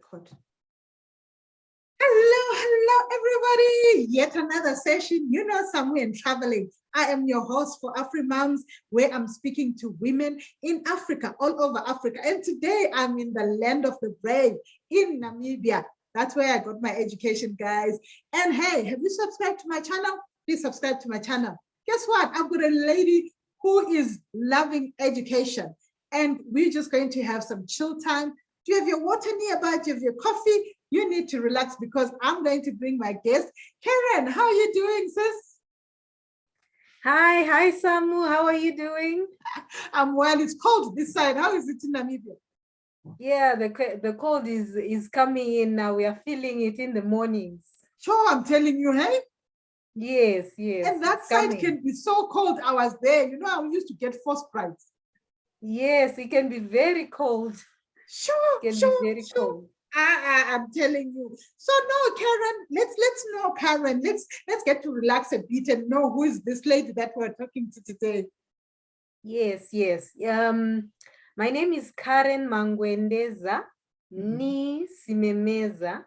Record. Hello, everybody. Yet another session. You know, somewhere in traveling. I am your host for AfriMoms, where I'm speaking to women in Africa, all over Africa. And today I'm in the land of the brave in Namibia. That's where I got my education, guys. And hey, have you subscribed to my channel? Please subscribe to my channel. Guess what? I've got a lady who is loving education. And we're just going to have some chill time. Do you have your water nearby? Do you have your coffee? You need to relax because I'm going to bring my guest. Karen, how are you doing, sis? Hi, Samu. How are you doing? I'm well. It's cold this side. How is it in Namibia? Yeah, the cold is coming in now. We are feeling it in the mornings. Sure, I'm telling you, hey? Yes. And that side can be so cold. I was there. You know, I used to get frostbite. Yes, it can be very cold. Sure, it can be very cold. I'm telling you. So no, Karen, let's know Karen. Let's get to relax a bit and know who is this lady that we're talking to today. Yes. My name is Karen Mangwendeza ni Simemeza.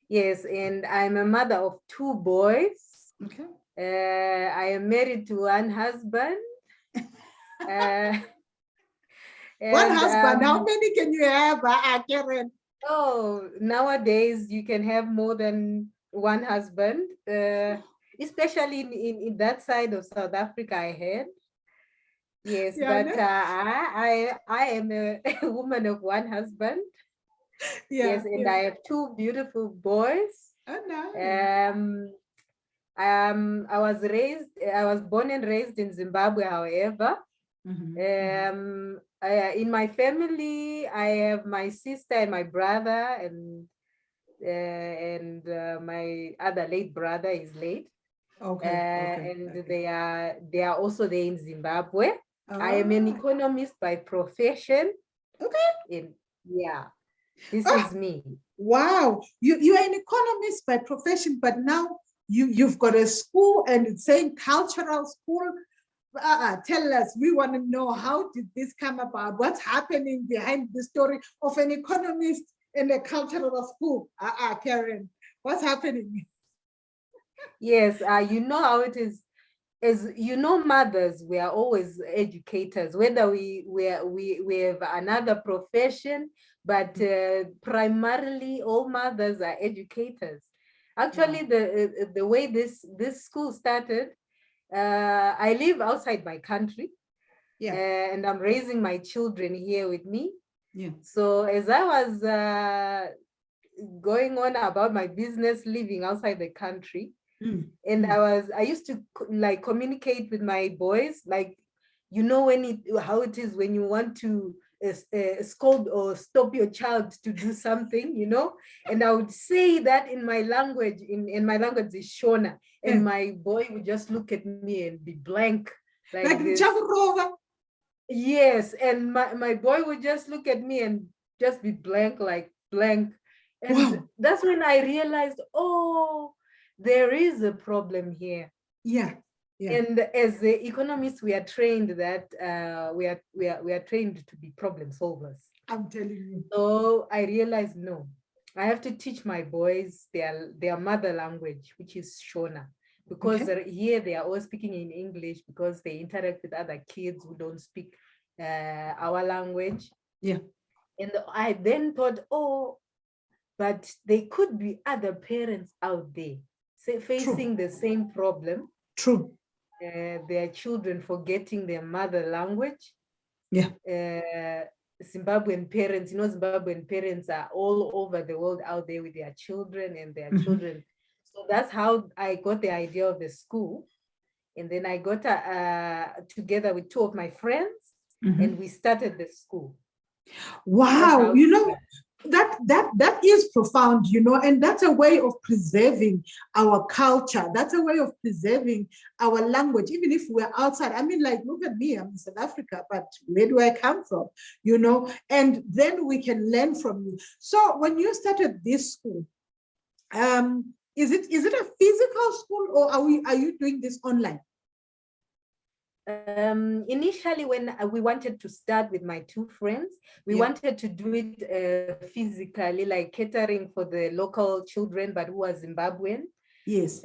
Yes, and I'm a mother of 2 boys. Okay. I am married to one husband. One husband, how many can you have, Karen? Oh, nowadays you can have more than one husband, especially in that side of South Africa I had. Yes, yeah, but I am a woman of one husband. Yeah, yes, and I have 2 beautiful boys. Oh, nice. I was born and raised in Zimbabwe, however. In my family, I have my sister and my brother, and my other late brother is late. And they are also there in Zimbabwe. I am an economist by profession. Okay. This is me. Wow, you are an economist by profession, but now you've got a school and it's saying cultural school. Tell us, we want to know, how did this come about? What's happening behind the story of an economist in a cultural school? Karen, what's happening? Yes, you know how it is. As you know, mothers, we are always educators, whether we have another profession, but primarily all mothers are educators. Actually, the way this school started, I live outside my country, and I'm raising my children here with me. So as I was going on about my business living outside the country, and I used to like communicate with my boys, like, you know, how it is when you want to scold or stop your child to do something, you know, and I would say that in my language, in my language is Shona, and my boy would just look at me and be blank like this. Yes, and my boy would just look at me and just be blank, like blank. And that's when I realized, oh, there is a problem here. Yeah. And as the economists, we are trained that we are trained to be problem solvers. I'm telling you. So I realized, no, I have to teach my boys their mother language, which is Shona, because here they are all speaking in English because they interact with other kids who don't speak our language. Yeah. And I then thought, oh, but they could be other parents out there facing the same problem. True. Their children forgetting their mother language. Yeah. Zimbabwean parents, you know, Zimbabwean parents are all over the world out there with their children and their children. So that's how I got the idea of the school. And then I got together with 2 of my friends, and we started the school. Wow, you know, that is profound, you know, and that's a way of preserving our culture. That's a way of preserving our language, even if we're outside. I mean, like, look at me, I'm in South Africa, but where do I come from, you know? And then we can learn from you. So when you started this school, is it a physical school, or are you doing this online? Initially, when we wanted to start with my two friends, we wanted to do it physically, like catering for the local children, but who was Zimbabwean. Yes.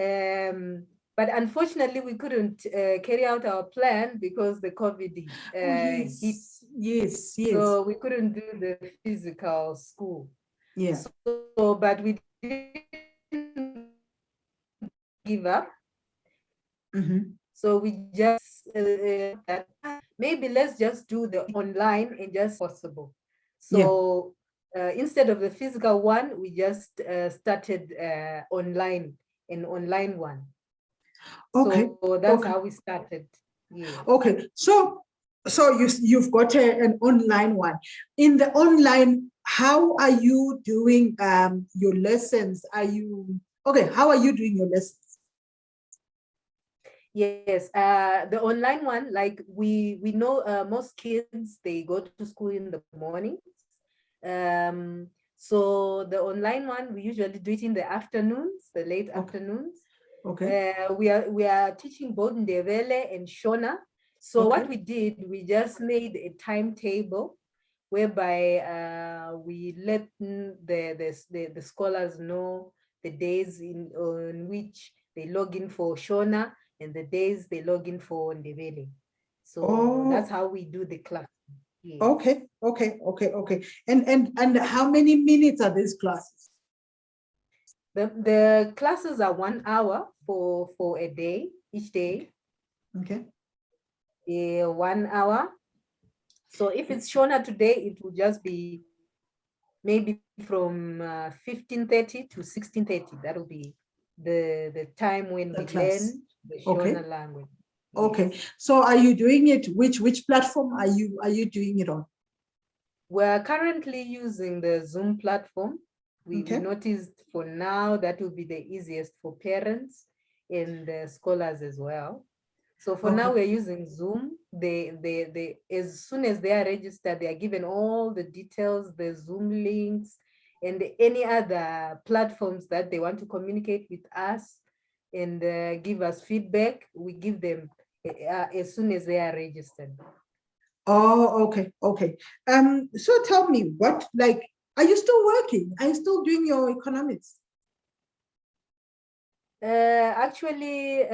But unfortunately, we couldn't carry out our plan because the COVID yes. hit. Yes, yes. So we couldn't do the physical school. Yeah. So, but we didn't give up. So we just that maybe let's just do the online and just possible. So instead of the physical one, we just started online, an online one. Okay. So that's how we started. Yeah. Okay. So you've got an online one. In the online, how are you doing your lessons? How are you doing your lessons? Yes, the online one, like we know most kids, they go to school in the morning. So the online one, we usually do it in the afternoons, the late afternoons. Okay. We are teaching both Ndebele and Shona. So what we did, we just made a timetable whereby we let the scholars know the days on which they log in for Shona and the days they log in for Ndebele. So that's how we do the class. Yes. Okay. And how many minutes are these classes? The classes are 1 hour for a day, each day. Okay. 1 hour. So if it's Shona today, it will just be maybe from 15:30 to 16:30. That will be the time when we learn the Shona language. Okay. Yes. So are you doing it? Which platform are you doing it on? We're currently using the Zoom platform. We noticed for now that will be the easiest for parents and the scholars as well. So for now, we're using Zoom. They as soon as they are registered, they are given all the details, the Zoom links, and any other platforms that they want to communicate with us and give us feedback. We give them as soon as they are registered. Oh, okay. So tell me, are you still working? Are you still doing your economics? Actually,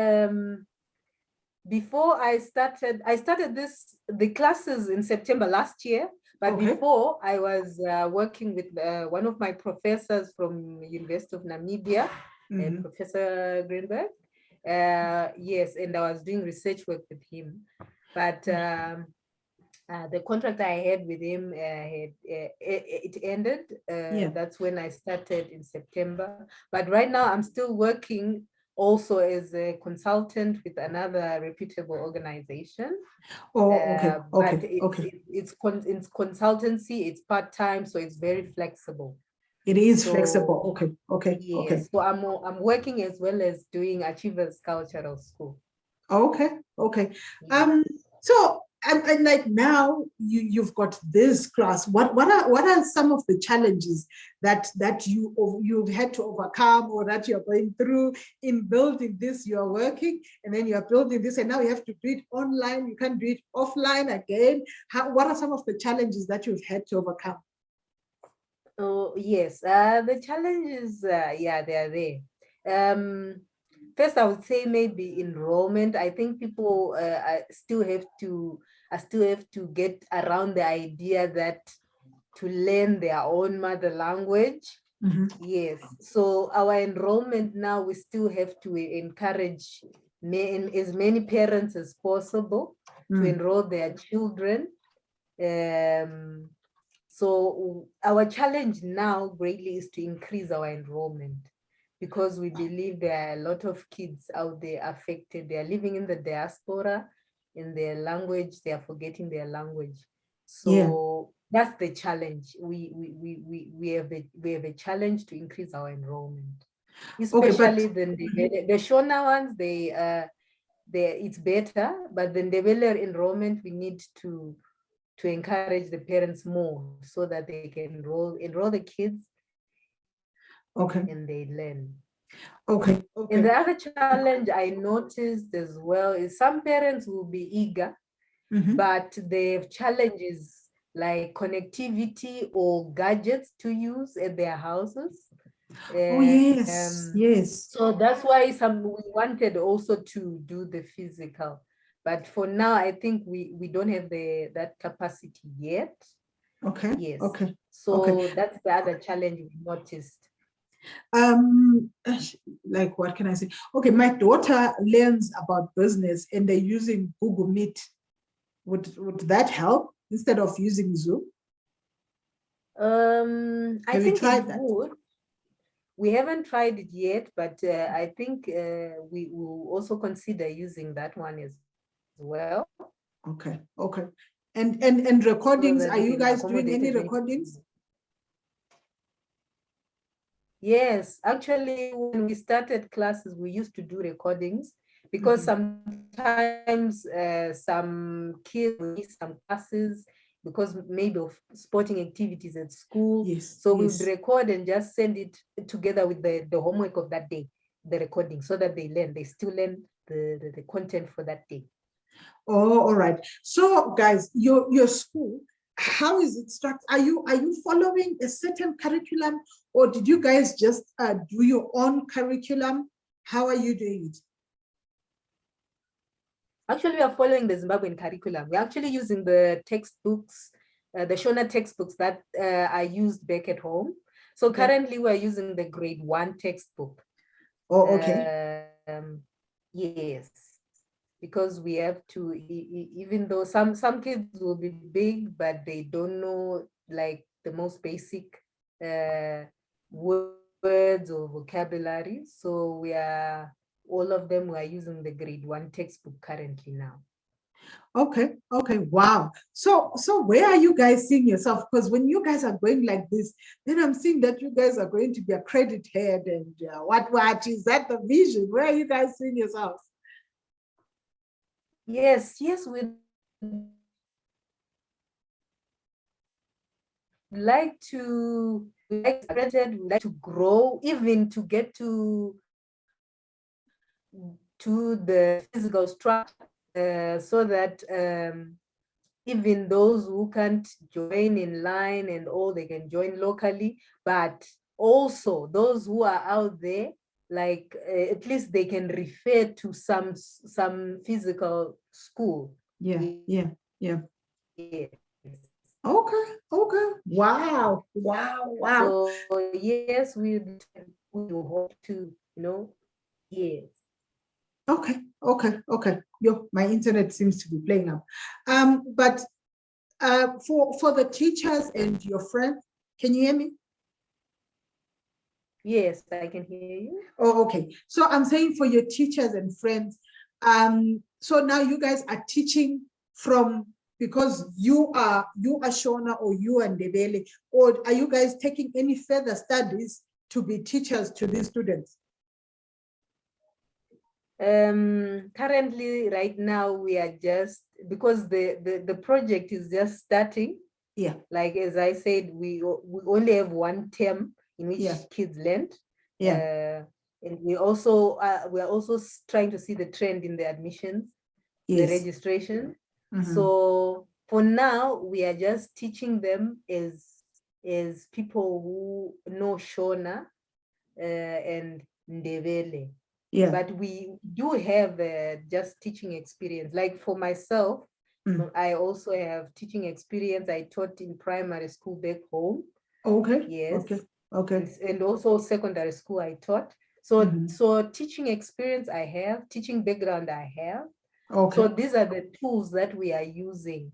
before I started the classes in September last year, but before I was working with one of my professors from University of Namibia, Professor Greenberg. Yes, and I was doing research work with him, but the contract I had with him it ended. That's when I started in September. But right now I'm still working also as a consultant with another reputable organization. But it's consultancy, it's part-time, so it's very flexible. It is flexible. Okay. Yes. So I'm working as well as doing Achievers Cultural School. Okay. So and like now you've got this class. What are some of the challenges that you've had to overcome or that you're going through in building this? You are working and then you are building this, and now you have to do it online. You can't do it offline again. What are some of the challenges that you've had to overcome? Oh yes, the challenges, they are there. First, I would say maybe enrollment. I think people still have to get around the idea that to learn their own mother language. Yes. So our enrollment now, we still have to encourage as many parents as possible to enroll their children. So our challenge now greatly is to increase our enrollment, because we believe there are a lot of kids out there affected. They are living in the diaspora, in their language, they are forgetting their language. So that's the challenge. We have a challenge to increase our enrollment, especially the Shona ones. It's better, but the Ndebele enrollment, we need to encourage the parents more so that they can enroll the kids and they learn. Okay. And Okay. the other challenge I noticed as well is some parents will be eager, but they have challenges like connectivity or gadgets to use at their houses. Oh, yes. Yes. So that's why we wanted also to do the physical. But for now, I think we don't have that capacity yet. Okay. Yes. Okay. So Okay. that's the other challenge we noticed. Like, what can I say? Okay, my daughter learns about business and they're using Google Meet. Would that help instead of using Zoom? I Have you think it tried that? would. We haven't tried it yet, but I think we will also consider using that one as well. Okay. Okay. And recordings, So are that we you can guys doing accommodate any as many recordings? people. Yes, actually, when we started classes, we used to do recordings because sometimes some kids miss some classes because maybe of sporting activities at school. Yes. So we Yes. would record and just send it together with the homework of that day, the recording, so that they still learn the content for that day. Oh, all right. So, guys, your school, how is it structured? Are you following a certain curriculum, or did you guys just do your own curriculum? How are you doing it? Actually, we are following the Zimbabwean curriculum. We're actually using the textbooks, the Shona textbooks that are used back at home. So currently we're using the grade 1 textbook. Oh, okay. Yes, because we have to, even though some kids will be big, but they don't know like the most basic words or vocabulary. So all of them are using the grade 1 textbook currently now. Okay. Okay. Wow. So where are you guys seeing yourself? Because when you guys are going like this, then I'm seeing that you guys are going to be accredited and what is that the vision? Where are you guys seeing yourselves? Yes, we like to grow, even to get to the physical structure, so that even those who can't join in line and all, they can join locally, but also those who are out there, like at least they can refer to some physical school. Yeah. Yes. Okay. Okay. Wow. So yes, we hope to, yes. Okay. Yo, my internet seems to be playing up. But for the teachers and your friends, can you hear me? Yes, I can hear you. Oh, okay. So I'm saying for your teachers and friends, so now you guys are teaching from, because you are Shona or you are Ndebele, or are you guys taking any further studies to be teachers to these students? Currently, right now, we are just, because the project is just starting. Yeah. Like, as I said, we only have one term in which kids learned. Yeah. And we are also trying to see the trend in the admissions, the registration. So for now, we are just teaching them as people who know Shona and Ndebele. Yeah. But we do have just teaching experience. Like for myself, I also have teaching experience. I taught in primary school back home. Okay. Yes. Okay. And also secondary school I taught. So teaching experience I have, teaching background I have. Okay. So these are the tools that we are using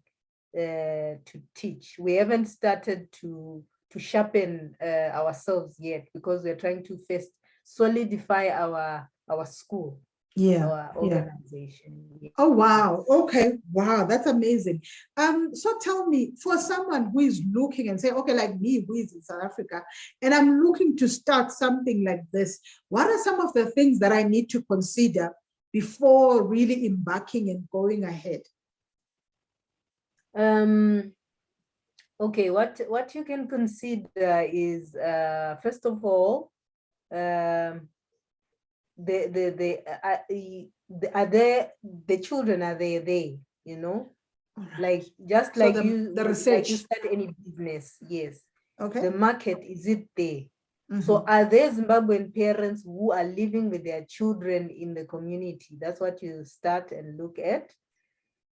to teach. We haven't started to sharpen ourselves yet, because we're trying to first solidify our school, our organization. Yeah. Oh, wow. Okay. Wow. That's amazing. So tell me, for someone who is looking and say, okay, like me, who is in South Africa, and I'm looking to start something like this, what are some of the things that I need to consider before really embarking and going ahead? Okay, what you can consider is, first of all, the children are there, you know, Alright. like just So like the you research. start any business. Yes. Okay. The market, is it there? So Mhm. are there Zimbabwean parents who are living with their children in the community? That's what you start and look at.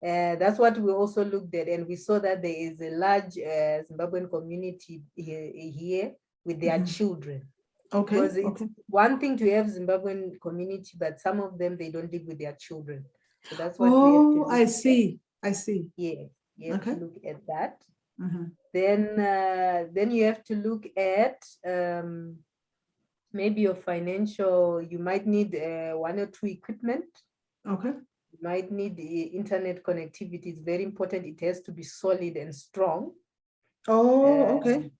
That's what we also looked at, and we saw that there is a large Zimbabwean community here with their children. Okay. Because it's one thing to have Zimbabwean community, but some of them, they don't live with their children. So that's what we have to look I see. I see. Yeah, you have to look at that. Mhm. Then you have to look at maybe your financial. You might need one or two equipment. Okay. You might need internet connectivity. It's very important. It has to be solid and strong. Okay.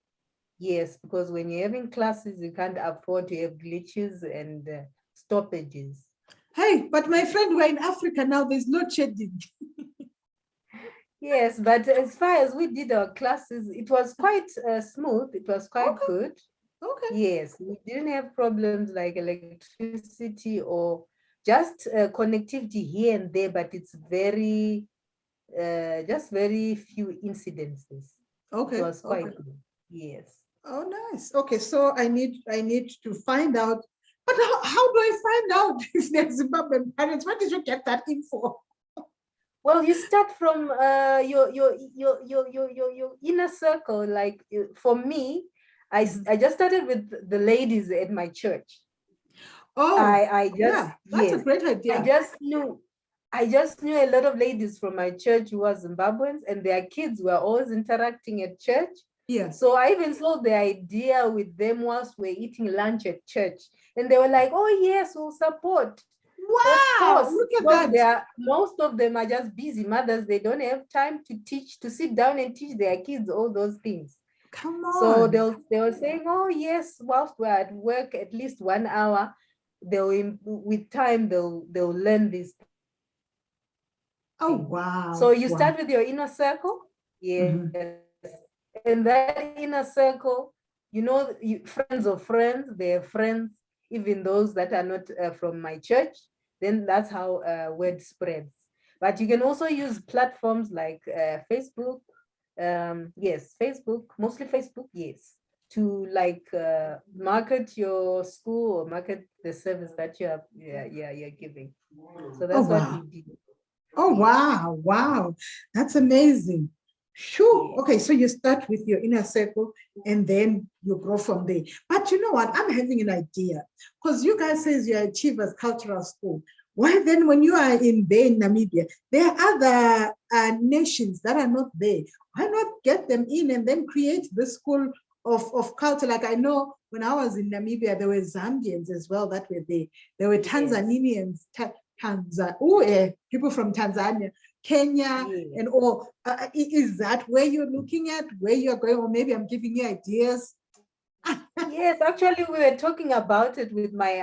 Yes, because when you're having classes, you can't afford to have glitches and stoppages. Hey, but my friend, we're in Africa now. There's no shedding. Yes, but as far as we did our classes, it was quite smooth. It was quite good. Okay. Yes, we didn't have problems like electricity or just connectivity here and there, but it's just very few incidences. Okay. It was quite good. Yes. Oh, nice. Okay, so I need to find out. But how do I find out if they're Zimbabwean parents? Where did you get that info? Well, you start from your inner circle. Like for me, I just started with the ladies at my church. Oh, I just yeah, that's a great idea. I just knew a lot of ladies from my church who were Zimbabweans, and their kids were always interacting at church. Yeah. So I even saw the idea with them whilst we're eating lunch at church, and they were like, "Oh yes, we'll support." Wow, of course, look at that. Most of them are just busy mothers. They don't have time to sit down and teach their kids all those things. Come on. So they were saying, "Oh yes, whilst we're at work, at least 1 hour, with time they'll learn this." Oh wow. So you start with your inner circle, yes, and that inner circle, friends of friends, they're friends, even those that are not from my church. Then that's how word spreads. But you can also use platforms like Facebook. Yes, Facebook, mostly Facebook, yes, to market your school or market the service that you're giving. So that's what we did. Oh, wow. Wow. That's amazing. Sure. Okay, so you start with your inner circle and then you grow from there. But you know what? I'm having an idea because you guys says you're Achievers Cultural School. Why then when you are in Namibia, there are other nations that are not there. Why not get them in and then create the school of culture? Like I know when I was in Namibia, there were Zambians as well that were there. There were Tanzanians, people from Tanzania, Kenya, and all. Is that where you're looking at, where you're going? Or maybe I'm giving you ideas. Yes, actually, we were talking about it with my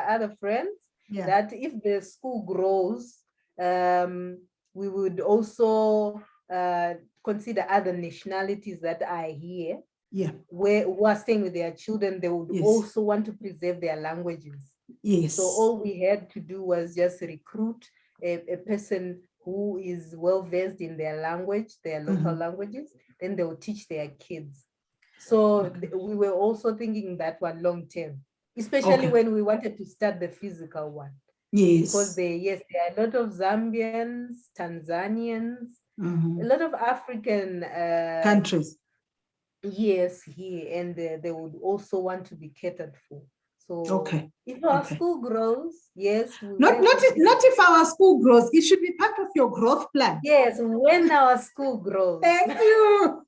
other friends, that if the school grows, we would also consider other nationalities that are here, who are staying with their children. They would also want to preserve their languages. Yes. So all we had to do was just recruit a person who is well versed in their language, their local languages, then they will teach their kids. So we were also thinking that one long term, especially when we wanted to start the physical one. Yes. Because there are a lot of Zambians, Tanzanians, a lot of African countries. Yes, here, and they would also want to be catered for. So if our school grows, yes. Not if our school grows, it should be part of your growth plan. Yes, when our school grows. Thank you.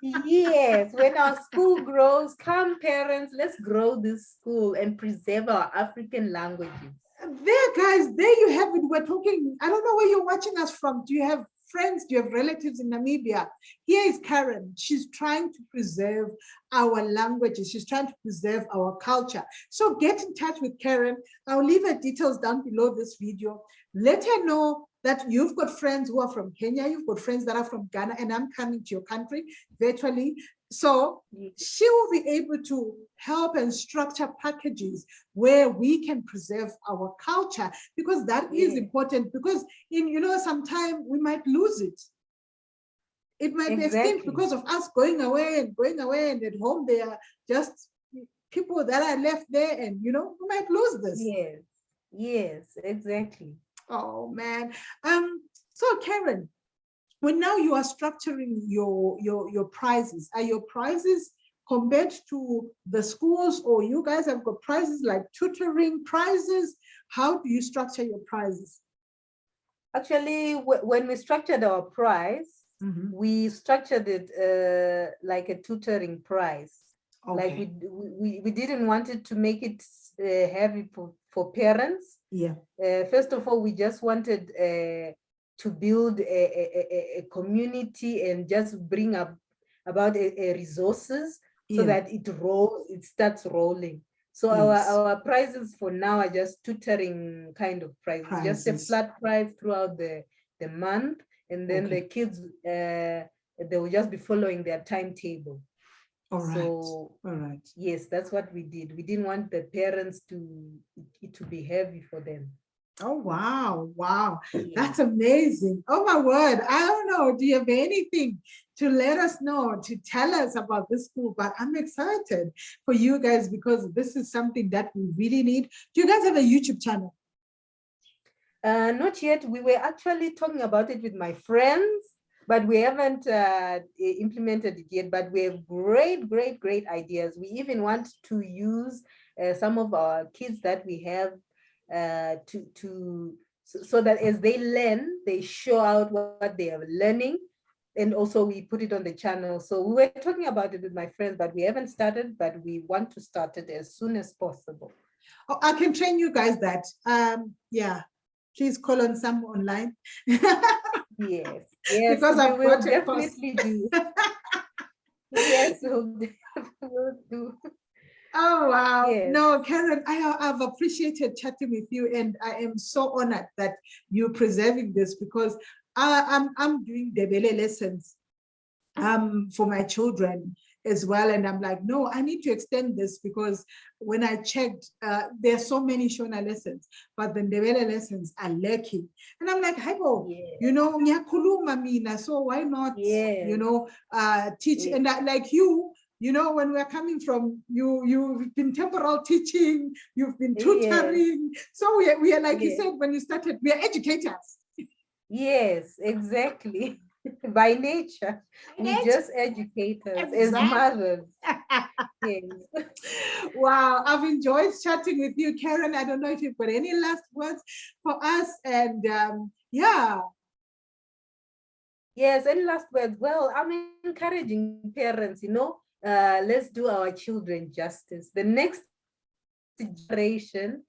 Yes, when our school grows, come parents, let's grow this school and preserve our African languages. There, guys, there you have it. We're talking, I don't know where you're watching us from. Do you have friends? Do you have relatives in Namibia? Here is Karen. She's trying to preserve our languages. She's trying to preserve our culture. So get in touch with Karen. I'll leave her details down below this video. Let her know that you've got friends who are from Kenya, you've got friends that are from Ghana, and I'm coming to your country virtually. So Yes. she will be able to help and structure packages where we can preserve our culture, because that is Yeah. important, because sometime we might lose it. It might be extinct Exactly. because of us going away, and at home they are just people that are left there, and we might lose this. Yes. Yes, exactly. Oh man. So Karen, when now you are structuring your prizes, are your prizes compared to the schools, or you guys have got prizes like tutoring prizes? How do you structure your prizes? Actually, when we structured our prize, Mhm. we structured it like a tutoring prize. Like Okay. we didn't want it to make it heavy for parents. Yeah. First of all, we just wanted to build a community and just bring up about resources so Yeah. that it starts rolling. So Yes. our prizes for now are just tutoring kind of prizes, just a Prizes. flat prize throughout the month, and then the Okay. kids they will just be following their timetable. All right. So All right. yes, that's what we did. We didn't want the parents it to be heavy for them. Oh, wow. Wow. Yeah. That's amazing. Oh, my word. I don't know. Do you have anything to let us know, to tell us about this school? But I'm excited for you guys, because this is something that we really need. Do you guys have a YouTube channel? Not yet. We were actually talking about it with my friends, but we haven't implemented it yet. But we have great ideas. We even want to use some of our kids that we have so that as they learn, they show out what they are learning. And also we put it on the channel. So we were talking about it with my friends, but we haven't started, but we want to start it as soon as possible. Oh, I can train you guys that. Yeah, please call on some online. Yes, yes, Because we I've will got a course. definitely do. Yes, we'll do. Oh, wow. Yes, No, Karen, I've appreciated chatting with you, and I am so honored that you're preserving this, because I'm doing Ndebele lessons for my children as well. And I'm like, no, I need to extend this, because when I checked, there's so many Shona lessons, but the Ndebele lessons are lacking. And I'm like, Haibo, yes, ngiyakhuluma mina, so why not, yes, teach? yes, And like when we're coming from you've been temporal teaching, you've been yes, tutoring. So we are like you yes, said, when you started, we are educators. yes, exactly. By nature, we just educators as Exactly. mothers. Yes. Wow, I've enjoyed chatting with you, Karen. I don't know if you've got any last words for us. And yeah. Yes, any last words? Well, I'm encouraging parents, let's do our children justice. The next generation,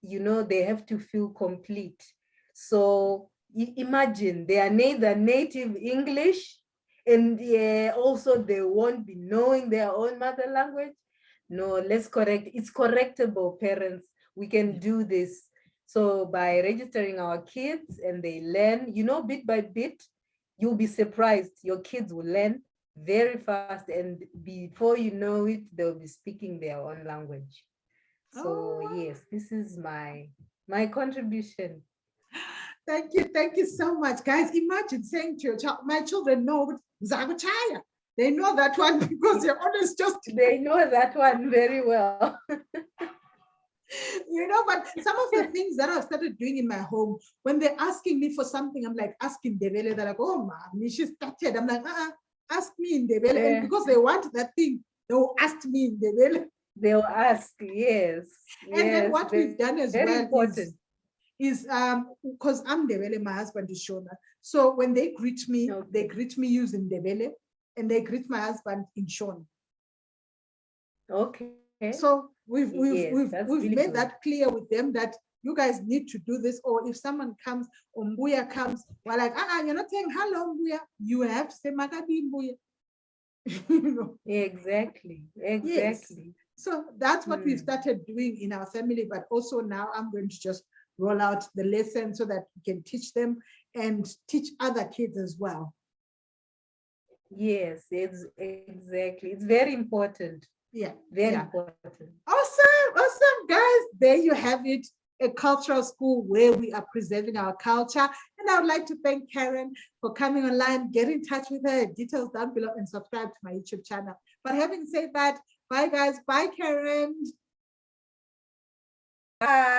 they have to feel complete. So imagine they are neither native English, and also they won't be knowing their own mother language. No, let's correct. It's correctable, parents. We can do this. So by registering our kids and they learn, bit by bit, you'll be surprised. Your kids will learn very fast, and before you know it, they'll be speaking their own language. So Oh, yes, this is my contribution. thank you so much, guys. Imagine saying to your child, my children know Zaguchaya. They know that one because they're always just They know that one very well. but some of the things that I've started doing in my home, when they're asking me for something, I'm like asking Ndebele. They're like, oh, mommy, she started. I'm like, ask me in Ndebele. And because they want that thing, they'll ask me in Ndebele. They'll ask, yes, And then yes, what we've done as very well important. is because I'm Ndebele, my husband is Shona. So when they greet me, they Okay. greet me using Ndebele, and they greet my husband in Shona. Okay. So Yes, that's we've really made good. that clear with them, that you guys need to do this. Or if someone comes, or Mbuya comes, we're like, you're not saying hello, Mbuya. You have to say Magabi Mbuya. Exactly. Yes. Exactly. So that's what we've Hmm. started doing in our family. But also now I'm going to just roll out the lesson so that we can teach them and teach other kids as well. Yes, it's exactly. It's very important. Yeah, Very yeah. important. Awesome, awesome, guys. There you have it. A cultural school where we are preserving our culture. And I would like to thank Karen for coming online. Get in touch with her. Details down below and subscribe to my YouTube channel. But having said that, bye, guys. Bye, Karen. Bye.